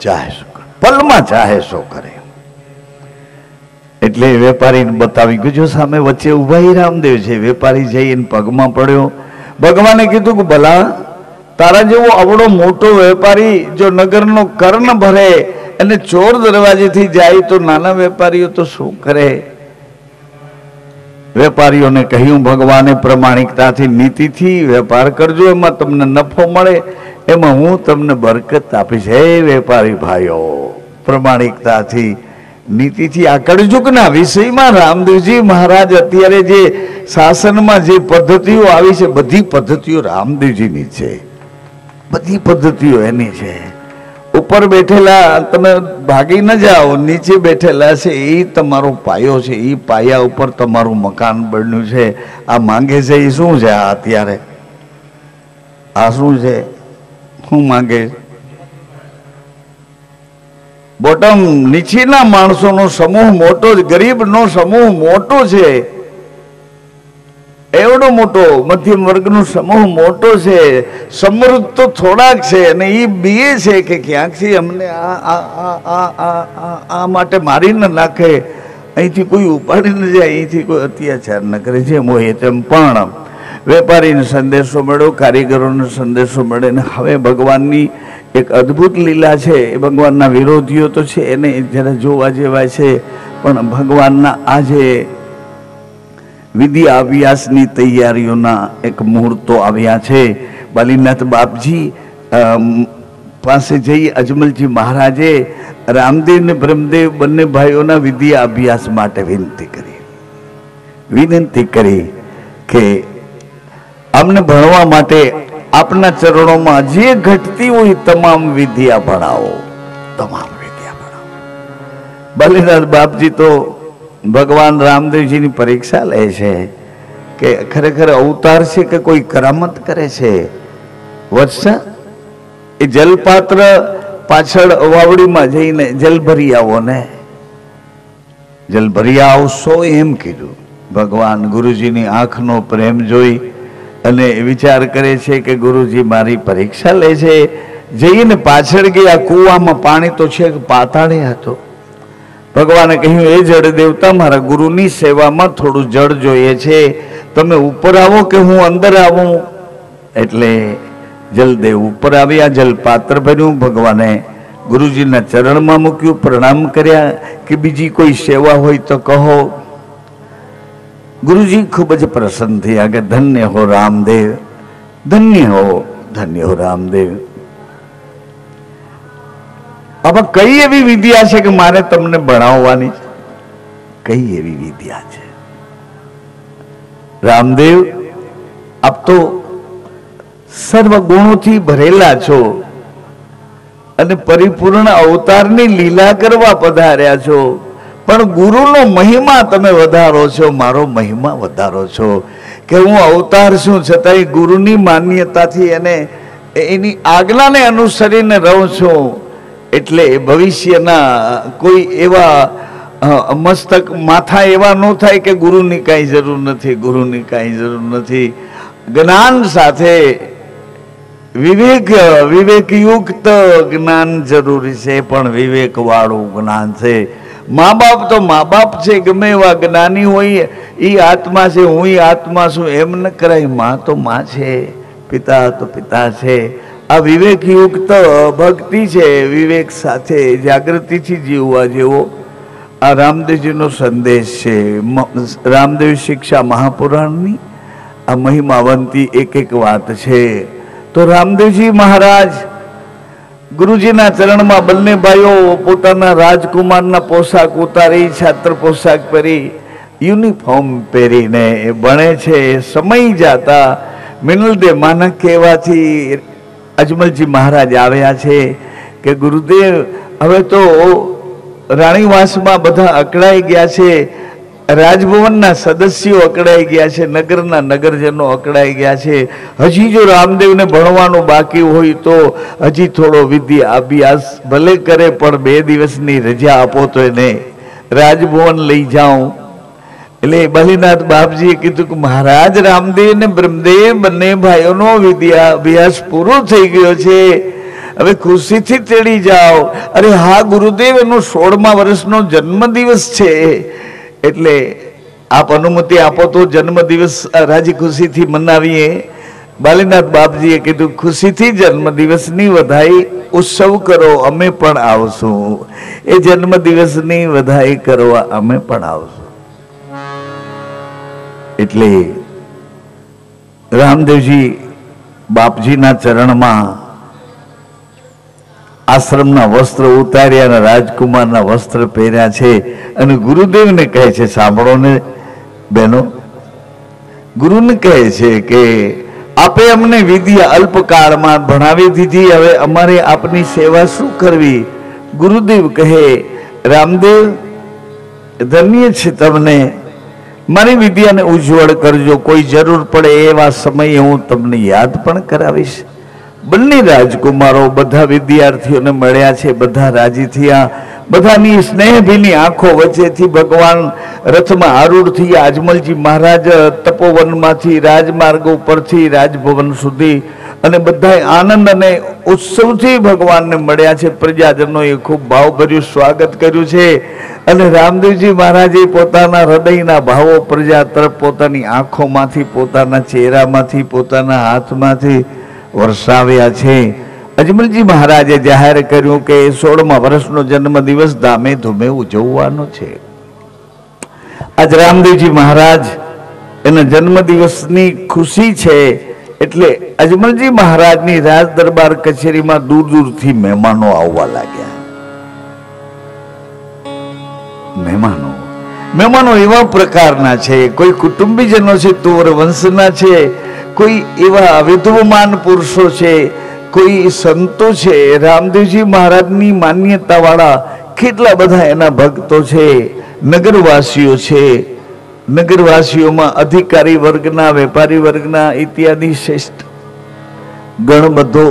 ચાહે શું કરે, પલમાં ચાહે શું કરે. એટલે વેપારીને બતાવી ગયો સામે વચ્ચે ઉભા રામદેવ છે. વેપારી જઈને પગમાં પડ્યો. ભગવાને કીધું કે ભલા તારા જેવો આવડો મોટો વેપારી જો નગરનો કર્ણ ભરે અને ચોર દરવાજેથી જાય તો નાના વેપારીઓ તો શું કરે? વેપારીઓને કહ્યું ભગવાને પ્રમાણિકતાથી નીતિથી વેપાર કરજો, એમાં તમને નફો મળે, એમાં હું તમને બરકત આપીશ. હે વેપારી ભાઈઓ, પ્રમાણિકતાથી નીતિથી આ કળયુગના વિષયમાં રામદેવજી મહારાજ અત્યારે જે શાસનમાં જે પદ્ધતિઓ આવી છે બધી પદ્ધતિઓ રામદેવજીની છે, બધી પદ્ધતિઓ એની છે. ઉપર બેઠેલા તમે ભાગી ન જાઓ, નીચે બેઠેલા છે એ તમારો પાયો છે, એ પાયા ઉપર તમારું મકાન બન્યું છે. આ માંગે છે એ શું છે? આ અત્યારે આ શું છે? શું માંગે? બોટમ નીચેના માણસોનો સમૂહ મોટો, ગરીબનો સમૂહ મોટો છે, એવડો મોટો મધ્યમ વર્ગનો સમૂહ મોટો છે. સમૃદ્ધ તો થોડાક છે અને એ બીએ છે કે ક્યાંકથી અમને આ માટે મારી ન નાખે, અહીંથી કોઈ ઉપાડી ન જાય, અહીંથી કોઈ અત્યાચાર ન કરે, જેમ હોય તેમ. પણ વેપારીને સંદેશો મળ્યો, કારીગરોને સંદેશો મળે ને હવે ભગવાનની એક અદ્ભુત લીલા છે. એ ભગવાનના વિરોધીઓ તો છે એને જરા જોવા જેવા છે, પણ ભગવાનના આજે વિધિ અભ્યાસની તૈયારીઓના એક મુહૂર્તો આવ્યા છે. બાલીનાથ બાપજી પાસે જઈ અજમલજી મહારાજે રામદેવ ને બ્રહ્મદેવ બંને ભાઈઓના વિધિ અભ્યાસ માટે વિનંતી કરી કે અમને ભણવા માટે આપના ચરણોમાં જે ઘટતી હોય તમામ વિદ્યા ભણાવો, તમામ વિદ્યા ભણાવો. બાલીનાથ બાપજી તો ભગવાન રામદેવજીની પરીક્ષા લે છે કે ખરેખર અવતાર છે કે કોઈ કરામત કરે છે. વત્સા, એ જલપાત્ર પાછળ વાવડીમાં જઈને જલ ભરી આવો ને, જલ ભરી આવશો એમ કીધું. ભગવાન ગુરુજીની આંખનો પ્રેમ જોઈ અને વિચાર કરે છે કે ગુરુજી મારી પરીક્ષા લે છે. જઈને પાછળ ગયા, કૂવામાં પાણી તો છે પાતાળે હતો. ભગવાને કહ્યું એ જળ દેવતા મારા ગુરુની સેવામાં થોડું જળ જોઈએ છે, તમે ઉપર આવો કે હું અંદર આવું? એટલે જલદેવ ઉપર આવ્યા, જલ પાત્ર ભર્યું, ભગવાને ગુરુજીના ચરણમાં મૂક્યું, પ્રણામ કર્યા કે બીજી કોઈ સેવા હોય તો કહો. ગુરુજી ખૂબ જ પ્રસન્ન થયા કે ધન્ય હો રામદેવ, ધન્ય હો રામદેવ. હવે કઈ એવી વિદ્યા છે કે મારે તમને ભણાવવાની? કઈ એવી વિદ્યા છે? રામદેવ, આપ તો સર્વ ગુણોથી ભરેલા છો અને પરિપૂર્ણ અવતારની લીલા કરવા પધાર્યા છો, પણ ગુરુનો મહિમા તમે વધારો છો, મારો મહિમા વધારો છો કે હું અવતાર છું છતાંય ગુરુની માન્યતાથી એને એની આજ્ઞાને અનુસરીને રહું છું. એટલે ભવિષ્યના કોઈ એવા મસ્તક માથા એવા ન થાય કે ગુરુની કાંઈ જરૂર નથી, ગુરુની કાંઈ જરૂર નથી. જ્ઞાન સાથે વિવેકયુક્ત જ્ઞાન જરૂરી છે, પણ વિવેકવાળું જ્ઞાન છે. મા બાપ તો મા બાપ છે, ગમે એવા જ્ઞાની હોય એ આત્મા છે, હું આત્મા છું એમ ન કરાય. મા તો મા છે, પિતા તો પિતા છે. આ વિવેકયુક્ત ભક્તિ છે, વિવેક સાથે જાગૃતિથી જીવવા જેવો આ રામદેવજીનો સંદેશ છે. રામદેવ શિક્ષા મહાપુરાણની આ મહિમાવંતી એક એક વાત છે. તો રામદેવજી મહારાજ ગુરુજીના ચરણમાં બંને ભાઈઓ પોતાના રાજકુમારના પોશાક ઉતારી, છાત્ર પોશાક પહેરી, યુનિફોર્મ પહેરીને ભણે છે. સમય જાતા મિનલદે માનક કહેવાથી અજમલજી મહારાજ આવ્યા છે કે ગુરુદેવ હવે તો રાણીવાસમાં બધા અકળાઈ ગયા છે, રાજભવનના સદસ્યો અકળાઈ ગયા છે, નગરના નગરજનો અકળાઈ ગયા છે. હજી જો રામદેવને ભણવાનું બાકી હોય તો હજી થોડો વિદ્યા અભ્યાસ ભલે કરે, પણ 2 દિવસની રજા આપો તો એને રાજભવન લઈ જાઉં. એટલે બાલીનાથ બાપજીએ કીધું કે મહારાજ રામદેવ ને બ્રહ્મદેવ બંને ભાઈઓનો વિદ્યા અભ્યાસ પૂરો થઈ ગયો છે, હવે ખુશીથી તેડી જાઓ. અરે હા ગુરુદેવ, એનો 16મા વર્ષનો જન્મદિવસ છે, એટલે આપ અનુમતિ આપો તો જન્મદિવસ રાજી ખુશીથી મનાવીએ. બાલીનાથ બાપજીએ કીધું ખુશીથી જન્મદિવસની વધાઈ ઉત્સવ કરો, અમે પણ આવશું. એ જન્મદિવસની વધાઈ કરવા અમે પણ આવશું. એટલે રામદેવજી બાપજીના ચરણમાં આશ્રમના વસ્ત્ર ઉતાર્યા અને રાજકુમારના વસ્ત્ર પહેર્યા છે અને ગુરુદેવને કહે છે, સાંભળો ને બહેનો, ગુરુને કહે છે કે આપે અમને વિદ્યા અલ્પકાળમાં ભણાવી દીધી, હવે અમારે આપની સેવા શું કરવી? ગુરુદેવ કહે, રામદેવ ધન્ય છે તમને, મારી વિદ્યાને ઉજ્જવળ કરજો, કોઈ જરૂર પડે એવા સમયે હું તમને યાદ પણ કરાવીશ. બંને રાજકુમારો બધા વિદ્યાર્થીઓને મળ્યા છે, બધા રાજી થયા. બધાની સ્નેહભીની આંખો વચ્ચેથી ભગવાન રથમાં આરૂઢ થયા. અજમલજી મહારાજ તપોવનમાંથી રાજમાર્ગ ઉપરથી રાજભવન સુધી અને બધા આનંદ અને ઉત્સવથી ભગવાનને મળ્યા છે. પ્રજાજનોએ ખૂબ ભાવભર્યું સ્વાગત કર્યું છે અને રામદેવજી મહારાજે પોતાના હૃદયના ભાવો પ્રજા તરફ પોતાની આંખોમાંથી, પોતાના ચહેરામાંથી, પોતાના હાથમાંથી વરસાવ્યા છે. અજમલજી મહારાજે જાહેર કર્યું કે 16મા વર્ષનો જન્મદિવસ ધામે ધૂમે ઉજવવાનો છે. આજ રામદેવજી મહારાજ એના જન્મદિવસની ખુશી છે, એટલે અજમલજી મહારાજની રાજ દરબાર કચેરીમાં દૂર દૂરથી મહેમાનો આવવા લાગ્યા. મહેમાનો એવા પ્રકારના છે, કોઈ કુટુંબીજનો છે, તોર વંશના છે, કોઈ એવા વિદ્વમાન પુરુષો છે, કોઈ સંતો છે, રામદેવજી મહારાજની માન્યતા વાળા કેટલા બધા એના ભક્તો છે, નગરવાસીઓ છે. નગરવાસીઓમાં અધિકારી વર્ગના, વેપારી વર્ગના ઇત્યાદિ શ્રેષ્ઠ ગણ બધો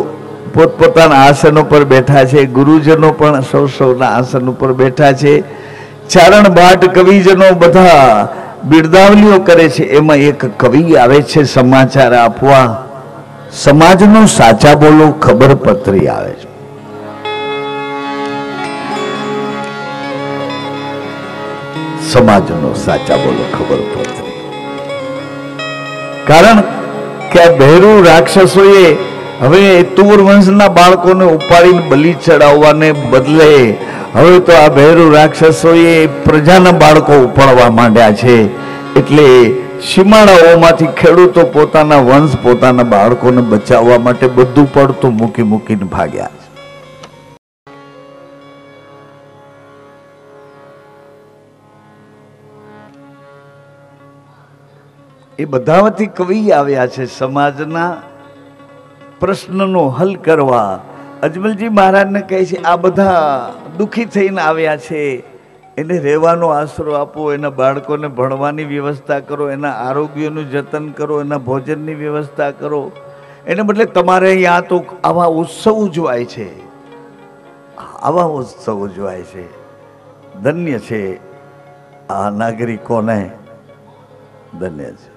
પોતપોતાના આસનો પર બેઠા છે. ગુરુજનો પણ સૌના આસન ઉપર બેઠા છે. ચારણ ભાટ કવિજનો બધા બિરદાવલીઓ કરે છે. એમાં એક કવિ આવે છે સમાચાર આપવા. સમાજનો સાચા બોલો ખબર પત્રી આવે છે. સમાજનો સાચા બોલો ખબર પત્રી. કારણ કે આ ભેરુ રાક્ષસોએ હવે તુર વંશના બાળકોને ઉપાડીને બલિ ચડાવવાને બદલે હવે તો આ ભેરુ રાક્ષસોએ પ્રજાના બાળકો ઉપાડવા માંડ્યા છે. એટલે સીમાડાઓમાંથી ખેડૂતો પોતાના વંશ, પોતાના બાળકોને બચાવવા માટે બધું પડતું મૂકીને ભાગ્યા છે. એ બધામાંથી કવિ આવ્યા છે સમાજના પ્રશ્નનો હલ કરવા. અજમલજી મહારાજને કહે છે આ બધા દુઃખી થઈને આવ્યા છે, એને રહેવાનો આશરો આપો, એના બાળકોને ભણવાની વ્યવસ્થા કરો, એના આરોગ્યનું જતન કરો, એના ભોજનની વ્યવસ્થા કરો. એને બદલે તમારે અહીંયા તો આવા ઉત્સવ ઉજવાય છે, આવા ઉત્સવ ઉજવાય છે. ધન્ય છે આ નાગરિકોને, ધન્ય છે.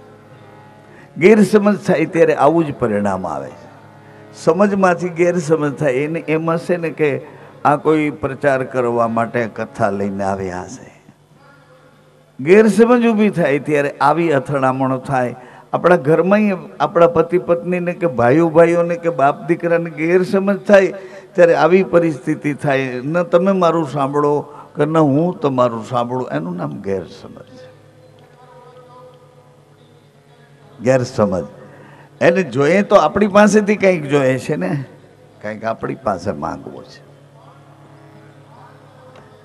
ગેરસમજ થાય ત્યારે આવું જ પરિણામ આવે છે. સમજમાંથી ગેરસમજ થાય એને એમ હશે ને કે આ કોઈ પ્રચાર કરવા માટે કથા લઈને આવ્યા હશે. ગેરસમજ ઊભી થાય ત્યારે આવી અથડામણો થાય. આપણા ઘરમાં આપણા પતિ પત્નીને કે ભાઈઓને કે બાપ દીકરાને ગેરસમજ થાય ત્યારે આવી પરિસ્થિતિ થાય. ન તમે મારું સાંભળો કે ન હું તમારું સાંભળું, એનું નામ ગેરસમજ છે. ગેરસમજ એને જોઈએ તો આપણી પાસેથી કંઈક જોઈએ છે ને, કંઈક આપણી પાસે માંગવો છે.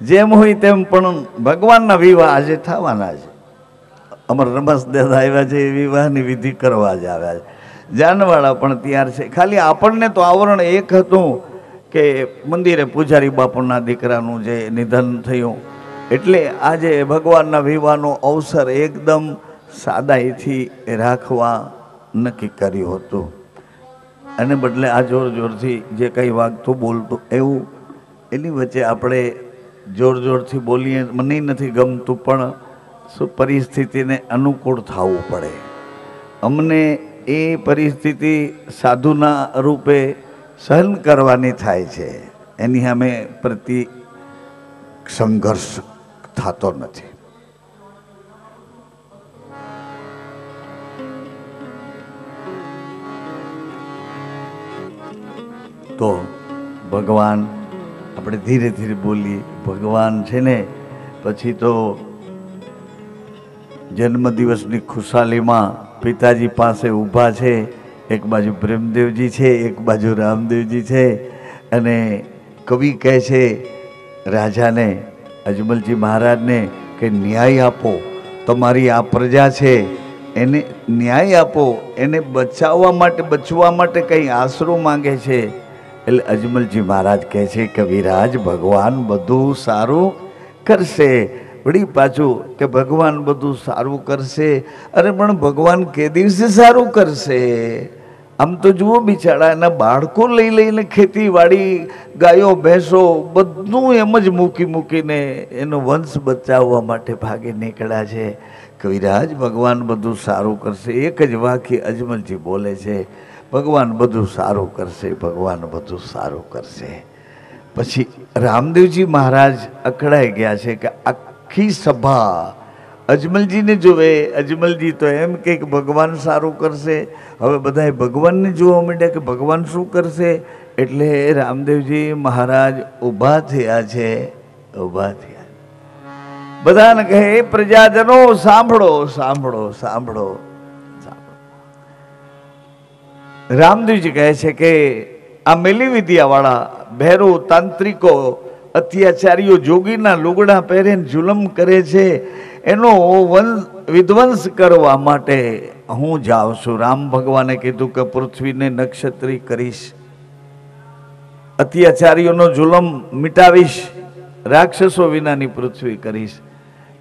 જેમ હોય તેમ પણ ભગવાનના વિવાહ આજે થવાના છે. અમર રમસ દાદા આવ્યા છે, વિવાહની વિધિ કરવા જ આવ્યા છે. જાનવાળા પણ તૈયાર છે. ખાલી આપણને તો આવરણ એક હતું કે મંદિરે પૂજારી બાપુના દીકરાનું જે નિધન થયું, એટલે આજે ભગવાનના વિવાહનો અવસર એકદમ સાદાઈથી રાખવા નક્કી કર્યું હતું. અને બદલે આ જોરથી જે કંઈ વાગતું બોલતું એવું એની વચ્ચે આપણે જોરથી બોલીએ. મને નથી ગમતું, પણ શું પરિસ્થિતિને અનુકૂળ થવું પડે. અમને એ પરિસ્થિતિ સાધુના રૂપે સહન કરવાની થાય છે, એની સામે પ્રતિ સંઘર્ષ થતો નથી. તો ભગવાન, આપણે ધીરે ધીરે બોલીએ, ભગવાન છે ને પછી તો જન્મદિવસની ખુશાલીમાં પિતાજી પાસે ઊભા છે. એક બાજુ પ્રેમદેવજી છે, એક બાજુ રામદેવજી છે. અને કવિ કહે છે રાજાને, અજમલજી મહારાજને, કે ન્યાય આપો, તમારી આ પ્રજા છે એને ન્યાય આપો, એને બચવા માટે કંઈ આશરો માંગે છે. એટલે અજમલજી મહારાજ કહે છે કે વિરાજ, ભગવાન બધું સારું કરશે. વળી પાછું કે ભગવાન બધું સારું કરશે. અરે પણ ભગવાન કે દિવસે સારું કરશે? આમ તો જુઓ, બિચારા એના બાળકો લઈ લઈને ખેતીવાડી, ગાયો ભેંસો બધું એમ જ મૂકીને એનો વંશ બચાવવા માટે ભાગી નીકળ્યા છે. કવિરાજ, ભગવાન બધું સારું કરશે. એક જ વાક્ય અજમલજી બોલે છે, ભગવાન બધું સારું કરશે, ભગવાન બધું સારું કરશે. પછી રામદેવજી મહારાજ અકળાઈ ગયા છે કે આખી સભા અજમલજીને જોવે. અજમલજી તો એમ કે ભગવાન સારું કરશે. હવે બધાએ ભગવાનને જોવા માંડ્યા કે ભગવાન શું કરશે. એટલે રામદેવજી મહારાજ ઊભા થયા છે. ઊભા થયા, બધાને કહે, પ્રજાજનો સાંભળો, સાંભળો, સાંભળો. રામદેવજી કહે છે કે આ મેલી વિદ્યાવાળા ભેરો, તાંત્રિકો, અત્યાચારીઓ જોગીના લુગડા પહેરીને જુલમ કરે છે, એનો વિધ્વંસ કરવા માટે હું જાઉં છું. રામ ભગવાને કીધું કે પૃથ્વીને નક્ષત્રી કરીશ, અત્યાચારીઓનો જુલમ મિટાવીશ, રાક્ષસો વિનાની પૃથ્વી કરીશ.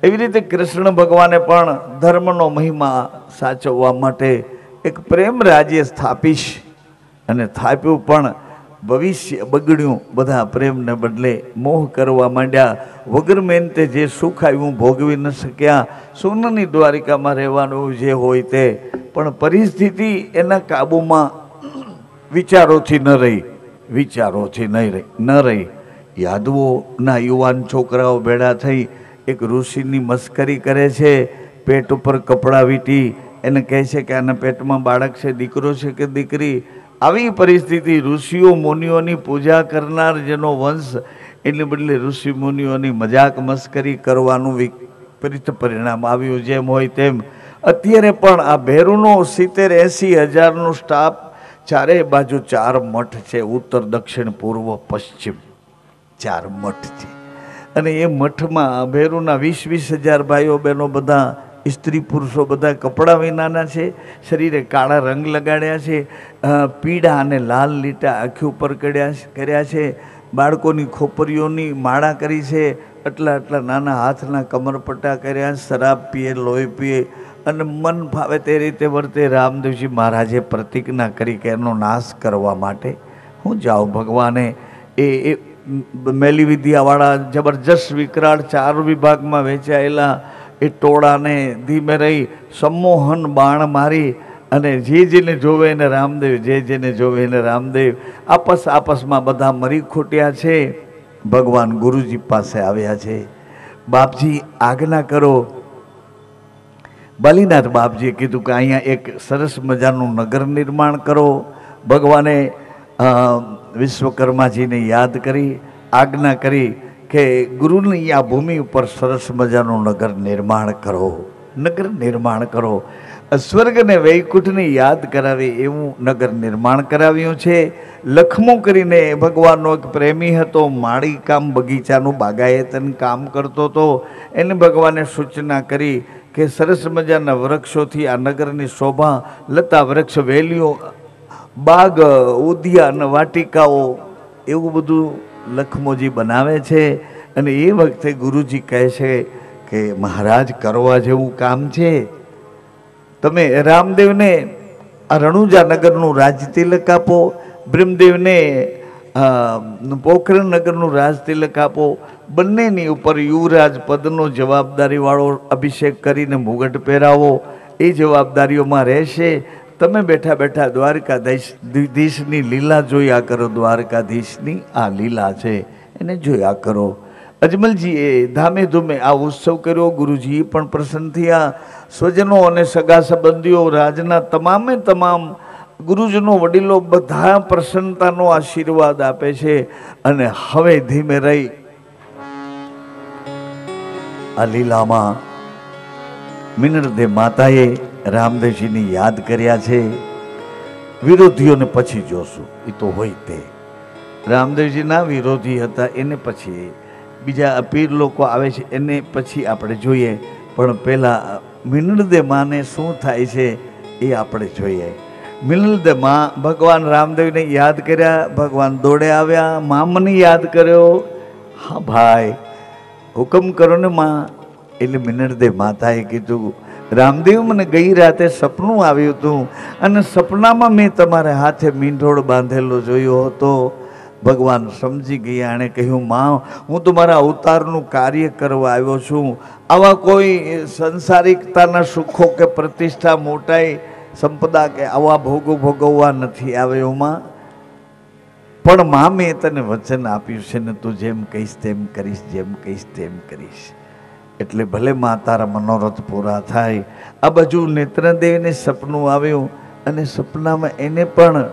એવી રીતે કૃષ્ણ ભગવાને પણ ધર્મનો મહિમા સાચવવા માટે એક પ્રેમ રાજ્ય સ્થાપીશ. અને થાપ્યું, પણ ભવિષ્ય બગડ્યું. બધા પ્રેમને બદલે મોહ કરવા માંડ્યા. વગર મહેનતે જે સુખ આવ્યું ભોગવી ન શક્યા. સોનાની દ્વારિકામાં રહેવાનું જે હોય તે, પણ પરિસ્થિતિ એના કાબુમાં વિચારોથી ન રહી, વિચારોથી ન રહી. યાદવોના યુવાન છોકરાઓ ભેળા થઈ એક ઋષિની મસ્કરી કરે છે. પેટ ઉપર કપડાં વીંટી એને કહે છે કે આના પેટમાં બાળક છે, દીકરો છે કે દીકરી. આવી પરિસ્થિતિ, ઋષિઓ મુનિઓની પૂજા કરનાર જેનો વંશ, એટલે બદલે ઋષિ મુનિઓની મજાક મસ્કરી કરવાનું વિપરીત પરિણામ આવ્યું. જેમ હોય તેમ અત્યારે પણ આ ભેરુનો 70-80 હજારનો સ્ટાફ, ચારે બાજુ 4 મઠ છે, ઉત્તર, દક્ષિણ, પૂર્વ, પશ્ચિમ 4 મઠ છે. અને એ મઠમાં ભેરુના 20-20 હજાર ભાઈઓ બહેનો, બધા સ્ત્રી પુરુષો, બધા કપડાં વિનાના છે, શરીરે કાળા રંગ લગાડ્યા છે, પીળા અને લાલ લીટા આંખી ઉપર કર્યા છે, બાળકોની ખોપરીઓની માળા કરી છે, આટલા નાના હાથના કમરપટ્ટા કર્યા, શરાબ પીએ, લોહી પીએ અને મન ફાવે તે રીતે વર્તે. રામદેવજી મહારાજે પ્રતિજ્ઞા કરી કે એનો નાશ કરવા માટે હું જાઉં. ભગવાને એ મેલી વિદ્યાવાળા જબરજસ્ત વિકરાળ 4 વિભાગમાં વહેંચાયેલા એ ટોળાને ધીમે રહી સંમોહન બાણ મારી અને જેને જોવે એને રામદેવ, જેને જોવે એને રામદેવ. આપસમાં બધા મરી ખૂટ્યા છે. ભગવાન ગુરુજી પાસે આવ્યા છે. બાપજી આજ્ઞા કરો. બાલીનાથ બાપજીએ કીધું કે અહીંયા એક સરસ મજાનું નગર નિર્માણ કરો. ભગવાને વિશ્વકર્માજીને યાદ કરી આજ્ઞા કરી કે ગુરુની આ ભૂમિ ઉપર સરસ મજાનું નગર નિર્માણ કરો, નગર નિર્માણ કરો. સ્વર્ગને વૈકુંઠને યાદ કરાવે એવું નગર નિર્માણ કરાવ્યું છે. લખમો કરીને ભગવાનનો એક પ્રેમી હતો, માળી કામ બગીચાનું બાગાયતન કામ કરતો હતો. એને ભગવાને સૂચના કરી કે સરસ મજાના વૃક્ષોથી આ નગરની શોભા, લતા વૃક્ષ, વેલીઓ, બાગ, ઉદ્યાન, વાટિકાઓ એવું બધું લખમોજી બનાવે છે. અને એ વખતે ગુરુજી કહે છે કે મહારાજ, કરવા જેવું કામ છે. તમે રામદેવને આ રણુજા નગરનું રાજતિલક આપો, બ્રહ્મદેવને પોખરણ નગરનું રાજતિલક આપો. બંનેની ઉપર યુવરાજ પદનો જવાબદારીવાળો અભિષેક કરીને મુગટ પહેરાવો. એ જવાબદારીઓમાં રહેશે. તમે બેઠા બેઠા દ્વારકાધીશની લીલા જોયા કરો. દ્વારકાધીશની આ લીલા છે એને જોયા કરો. અજમલજીએ ધામે ધૂમે આ ઉત્સવ કર્યો. ગુરુજીએ પણ પ્રસન્ન થયા. સ્વજનો અને સગા સંબંધીઓ, રાજના તમામે તમામ ગુરુજનો, વડીલો બધા પ્રસન્નતાનો આશીર્વાદ આપે છે. અને હવે ધીમે રહી આ લીલામાં મિનરદે માતાએ રામદેવજીને યાદ કર્યા છે. વિરોધીઓને પછી જોશું, એ તો હોય તે. રામદેવજીના વિરોધી હતા એને પછી બીજા પીર લોકો આવે છે એને પછી આપણે જોઈએ. પણ પહેલાં મિનરદે માને શું થાય છે એ આપણે જોઈએ. મિનરદે માં ભગવાન રામદેવને યાદ કર્યા. ભગવાન દોડે આવ્યા. મા મને યાદ કર્યો. હા ભાઈ હુકમ કરો ને માં. એટલે મિનરદે માતાએ કીધું, રામદેવ મને ગઈ રાતે સપનું આવ્યું હતું અને સપનામાં મેં તમારા હાથે મીંઢોળ બાંધેલો જોયો હતો. ભગવાન સમજી ગયા. એણે કહ્યું, માં હું તમારા અવતારનું કાર્ય કરવા આવ્યો છું. આવા કોઈ સંસારિકતાના સુખો કે પ્રતિષ્ઠા, મોટાઈ, સંપદા કે આવા ભોગો ભોગવવા નથી આવ્યો માં. પણ માં મેં તને વચન આપ્યું છે ને, તું જેમ કહીશ તેમ કરીશ, જેમ કહીશ તેમ કરીશ. એટલે ભલે માં તારા મનોરથ પૂરા થાય. આ બાજુ નેત્રદેવને સપનું આવ્યું અને સપનામાં એને પણ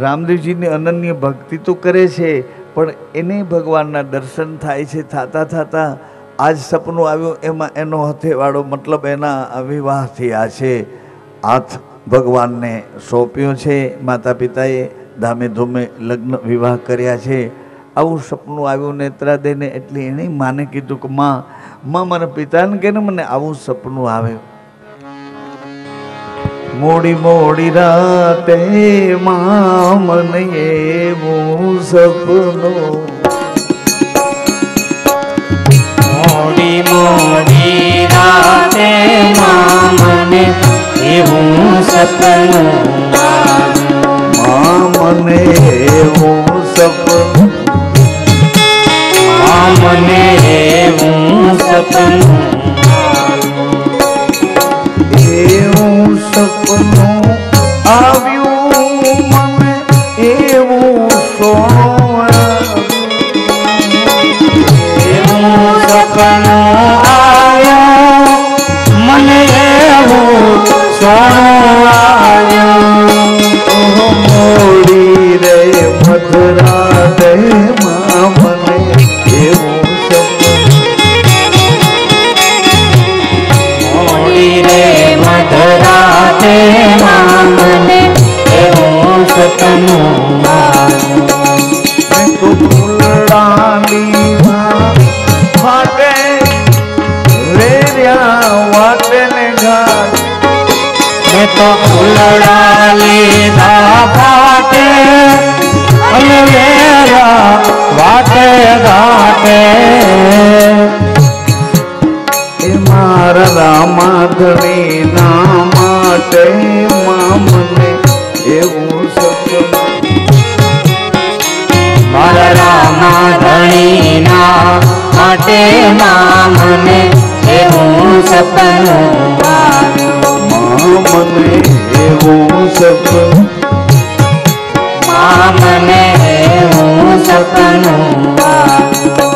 રામદેવજીની અનન્ય ભક્તિ તો કરે છે પણ એને ભગવાનના દર્શન થાય છે. થતા થતાં આજ સપનું આવ્યું એમાં એનો હથેવાળો મતલબ એના વિવાહ થયા છે. હાથ ભગવાનને સોંપ્યો છે. માતા પિતાએ ધામે ધૂમે લગ્ન વિવાહ કર્યા છે. આવું સપનું આવ્યું નેત્રાદેને. એટલે એણે માને કીધું કે માં મારા પિતાને કે ને મને આવું સપનું આવ્યું. મોડી મોડી રાતે માં મને એવું સપનું, મોડી મોડી રાતે માં મને એવું સપનું આવ્યું. માં મને એવું સપનું, મને એવું સપનું એવું સપનું આવ્યું. મને એવું એવું સપનું આવ્યું. મને એવું સોનું આવ્યું. મોડી રે મધરાતે માં મને એવું સપનું, મોડી રે મધરાતે માં મને એવું સપનું આવ્યું. તો ફૂલડાની ફાટે વેર્યા વાટે ને ઘાટ, મેં તો ફૂલડા લીધા ફાટે અને વેરા વાટે ઘાટે. એ મારા રામાધણી ના માટે માં મને એવું સપનું, મારા રામાધણીના માટે માં મને એવું સપનું આવ્યું. માં મને એવું સપનું, માં મને એવું સપનું આવ્યું.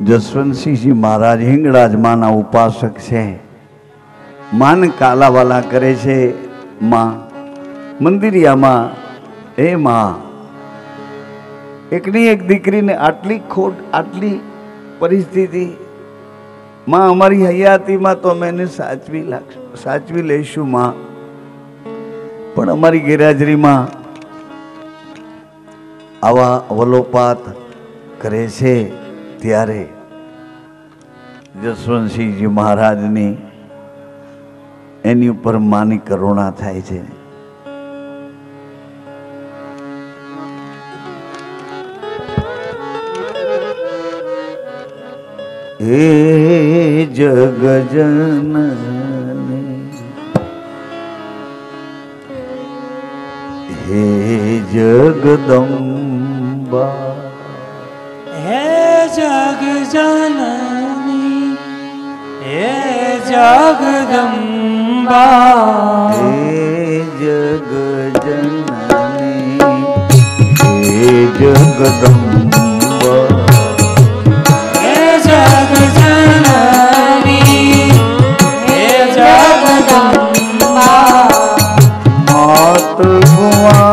જસવંતસિંહજી મહારાજ હિંગળાજ માના ઉપાસક છે. માન કાલાવાલા કરે છે. માં મંદિરિયામાં એ માં એકની એક દીકરીને આટલી ખોટ, આટલી પરિસ્થિતિ, માં અમારી હયાતીમાં તો અમે એને સાચવી લઈશું માં, પણ અમારી ગેરહાજરીમાં આવા વલોપાત કરે છે ત્યારે જસવંતસિંહજી મહારાજની એની ઉપર માની કરુણા થાય છે. હે જગજનની હે જગદંબા હે જગજનની હે જગદંબા હે જગજનની હે જગદંબા હે જગજનની હે જગદંબા માત ભુવાની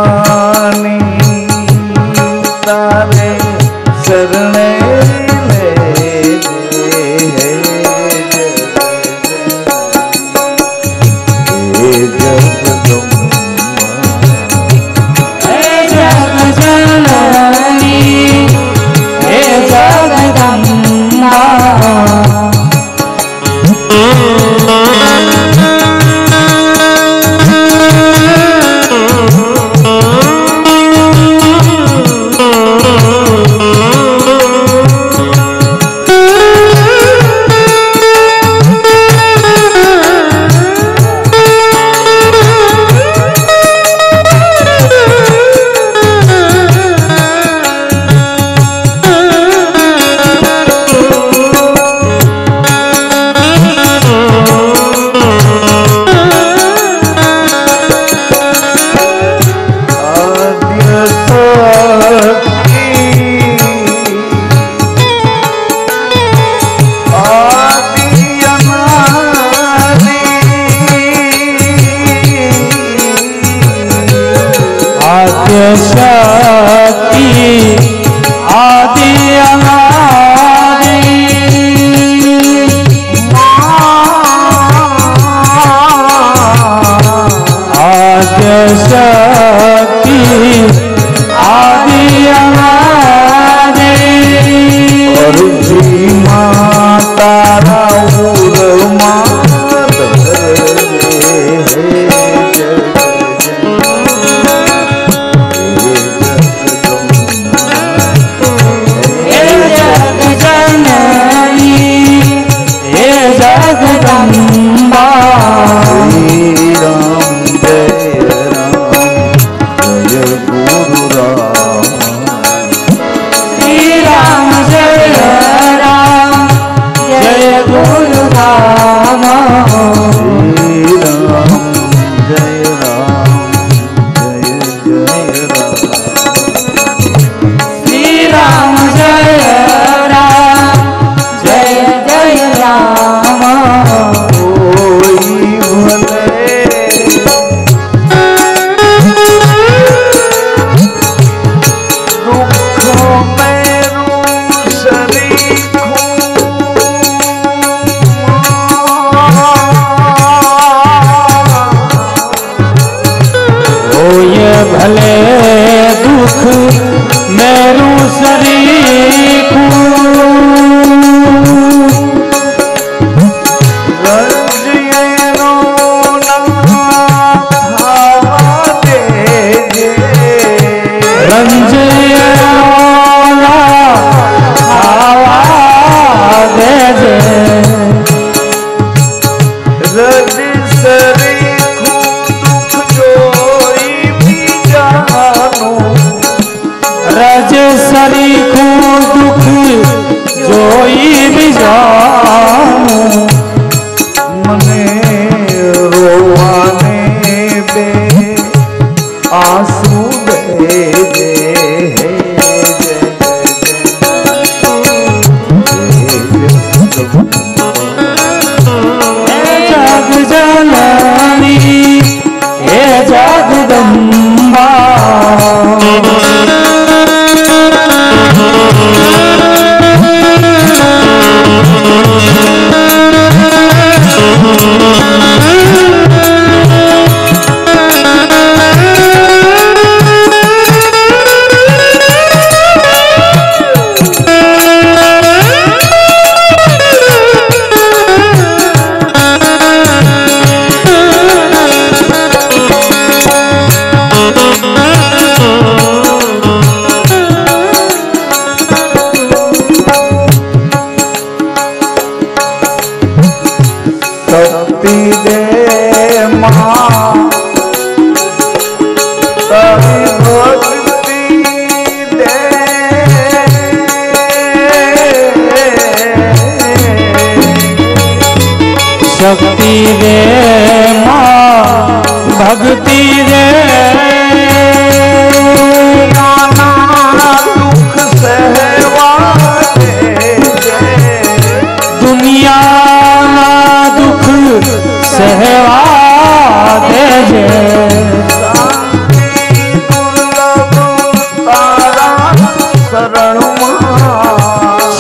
તારે શરણે शक्ति रे माँ भक्ति रे नाना दुख सहवा दुनिया ना दुख सहवा दे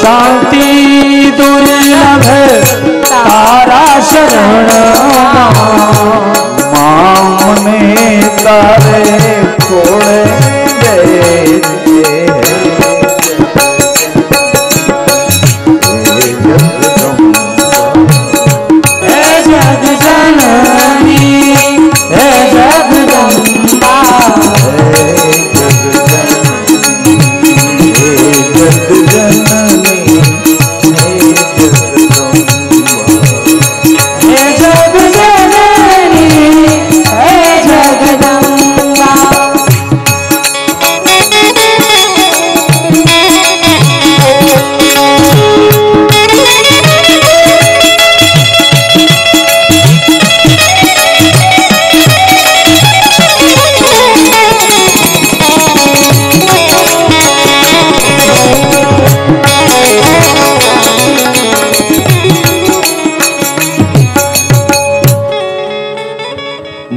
शांति दुर्लभ तारा शरण मामने तारे छोड़े गए जग जननी हे जगदम्बा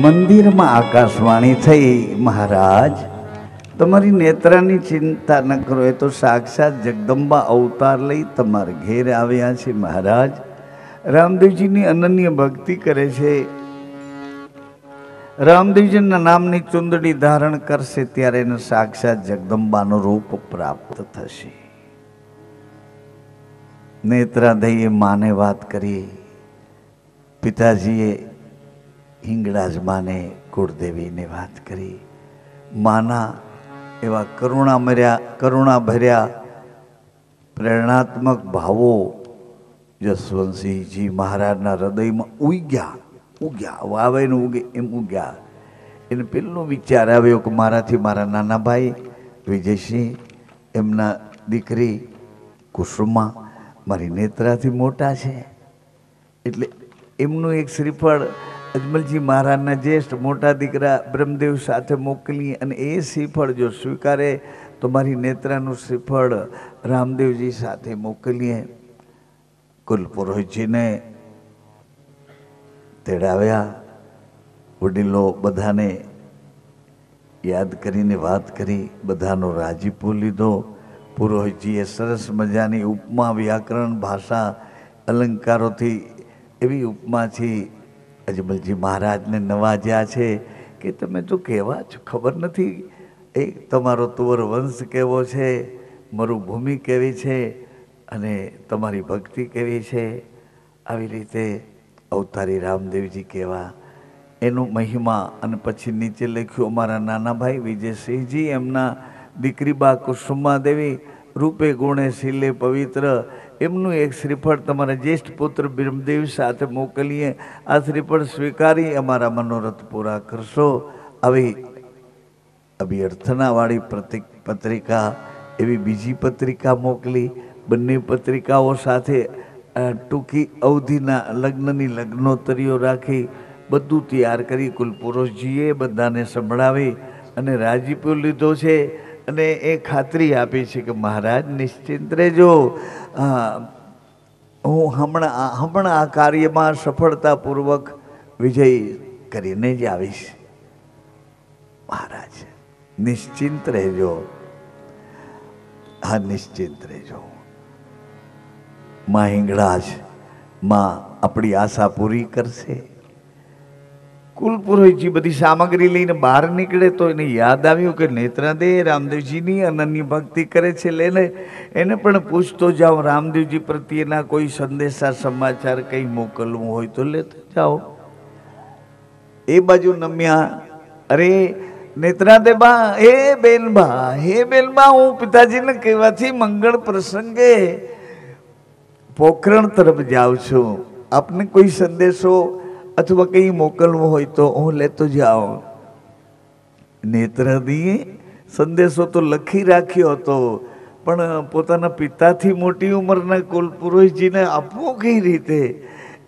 મંદિરમાં આકાશવાણી થઈ, મહારાજ તમારી નેત્રાની ચિંતા ન કરો, એ તો સાક્ષાત જગદંબા અવતાર લઈ તમારા ઘેર આવ્યા છે. મહારાજ રામદેવજીની અનન્ય ભક્તિ કરે છે. રામદેવજીના નામની ચુંદડી ધારણ કરશે ત્યારે એને સાક્ષાત જગદંબાનું રૂપ પ્રાપ્ત થશે. નેત્રાદઈએ માને વાત કરી, પિતાજીએ હિંગળાજ માને કુળદેવીને વાત કરી. માના એવા કરુણા ભર્યા પ્રેરણાત્મક ભાવો જસવંતસિંહજી મહારાજના હૃદયમાં ઉગ્યા વાવે ને ઉગે એમ ઉગ્યા. એને પેલો વિચાર આવ્યો કે મારાથી મારા નાના ભાઈ વિજયસિંહ, એમના દીકરી કુસુમા મારી નેત્રાથી મોટા છે, એટલે એમનું એક શ્રીફળ અજમલજી મહારાજના જ્યેષ્ઠ મોટા દીકરા બ્રહ્મદેવ સાથે મોકલી, અને એ શ્રીફળ જો સ્વીકારે તો મારી નેત્રાનું શ્રીફળ રામદેવજી સાથે મોકલીએ. કુલપુરોહિતજીને તેડાવ્યા. વડીલો બધાને યાદ કરીને વાત કરી, બધાનો રાજીપો લીધો. પુરોહિતજીએ સરસ મજાની ઉપમા, વ્યાકરણ, ભાષા, અલંકારોથી એવી ઉપમાથી અજમલજી મહારાજને નવાજ્યા છે કે તમે તો કેવા છો ખબર નથી, એ તમારો તુવર વંશ કેવો છે, મરુભૂમિ કેવી છે અને તમારી ભક્તિ કેવી છે. આવી રીતે અવતારી રામદેવજી કેવા, એનો મહિમા. અને પછી નીચે લખ્યું અમારા નાના ભાઈ વિજયસિંહજી, એમના દીકરી બા કુસુમા દેવી રૂપે ગુણે શીલે પવિત્ર, એમનું એક શ્રીફળ તમારા જ્યેષ્ઠ પુત્ર બ્રહ્મદેવ સાથે મોકલીએ. આ શ્રીફળ સ્વીકારી અમારા મનોરથ પૂરા કરશો. આવી અભ્યર્થનાવાળી પત્રિકા, એવી બીજી પત્રિકા મોકલી. બંને પત્રિકાઓ સાથે ટૂંકી અવધિના લગ્નની લગ્નોત્તરીઓ રાખી, બધું તૈયાર કરી કુલપુરુષજીએ બધાને સંભળાવી અને રાજીપો લીધો છે. અને એ ખાતરી આપી છે કે મહારાજ નિશ્ચિંત રહેજો, હું હમણાં આ કાર્યમાં સફળતાપૂર્વક વિજય કરીને જ આવીશ. મહારાજ નિશ્ચિંત રહેજો, હા નિશ્ચિંત રહેજો. માં હિંગળાજ માં આપણી આશા પૂરી કરશે. કુલપુરોહિતજી બધી સામગ્રી લઈને બહાર નીકળે તો એને યાદ આવ્યું કે નેત્રાદે રામદેવજીની અનન્ય ભક્તિ કરે છે, લઈને એને પણ પૂછતો જાઓ રામદેવજી પ્રત્યેના કોઈ સંદેશા સમાચાર કંઈ મોકલવું હોય તો લેતા જાઓ. એ બાજુ નમ્યા, અરે નેત્રાદે બા, હે બેનબા, હું પિતાજીને કહેવાથી મંગળ પ્રસંગે પોખરણ તરફ જાઉં છું, આપને કોઈ સંદેશો અથવા કંઈ મોકલવું હોય તો હું લેતો જાઉં. નેત્રાદીએ સંદેશો તો લખી રાખ્યો હતો, પણ પોતાના પિતાથી મોટી ઉંમરના કુલપુરોહિતજીને આપવો કઈ રીતે,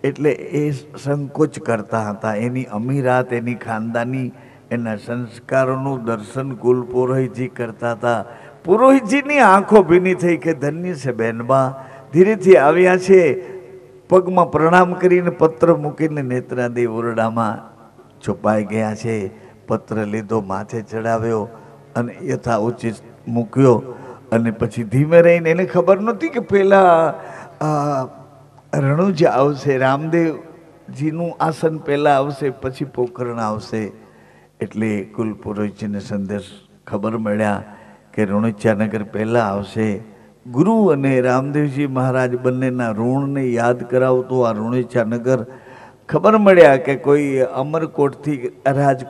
એટલે એ સંકોચ કરતા હતા. એની અમીરાત, એની ખાનદાની, એના સંસ્કારોનું દર્શન કુલ પુરોહિતજી કરતા હતા. પુરોહિતજીની આંખો ભીની થઈ કે ધન્ય છે બહેનબા, ધીરેથી આવ્યા છે. પગમાં પ્રણામ કરીને પત્ર મૂકીને નેત્રાદેવ ઓરડામાં છુપાઈ ગયા છે. પત્ર લીધો, માથે ચડાવ્યો અને યથા ઉચિત મૂક્યો. અને પછી ધીમે રહીને, એને ખબર નહોતી કે પેલા રણુજ આવશે, રામદેવજીનું આસન પહેલાં આવશે, પછી પોખરણ આવશે. એટલે કુલ પુરોહિતજીને સંદેશ ખબર મળ્યા કે રણુજાનગર પહેલાં આવશે. ગુરુ અને રામદેવજી મહારાજ બંનેના ઋણને યાદ કરાવતું આ રણુજાનગર. ખબર મળ્યા કે કોઈ અમરકોટથી રાજ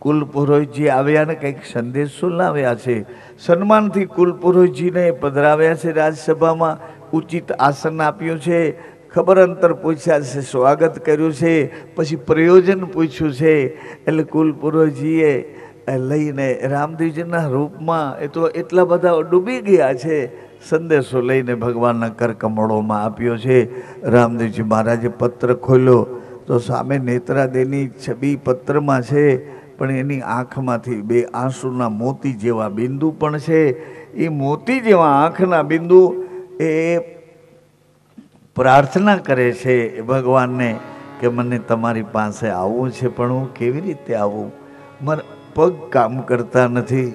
કુલ પુરોહિતજી આવ્યા ને કંઈક સંદેશો લાવ્યા છે. સન્માનથી કુલ પુરોહિતજીને પધરાવ્યા છે રાજસભામાં, ઉચિત આસન આપ્યું છે, ખબર અંતર પૂછ્યા છે, સ્વાગત કર્યું છે, પછી પ્રયોજન પૂછ્યું છે. એટલે કુલ પુરોહિતજીએ લઈને રામદેવજીના રૂપમાં એ તો એટલા બધા ડૂબી ગયા છે, સંદેશો લઈને ભગવાનના કરકમળોમાં આપ્યો છે. રામદેવજી મહારાજે પત્ર ખોલ્યો તો સામે નેત્રાદેવની છબી પત્રમાં છે, પણ એની આંખમાંથી બે આંસુના મોતી જેવા બિંદુ પણ છે. એ મોતી જેવા આંખના બિંદુ એ પ્રાર્થના કરે છે ભગવાનને કે મને તમારી પાસે આવવું છે, પણ હું કેવી રીતે આવું? મારા પગ કામ કરતા નથી,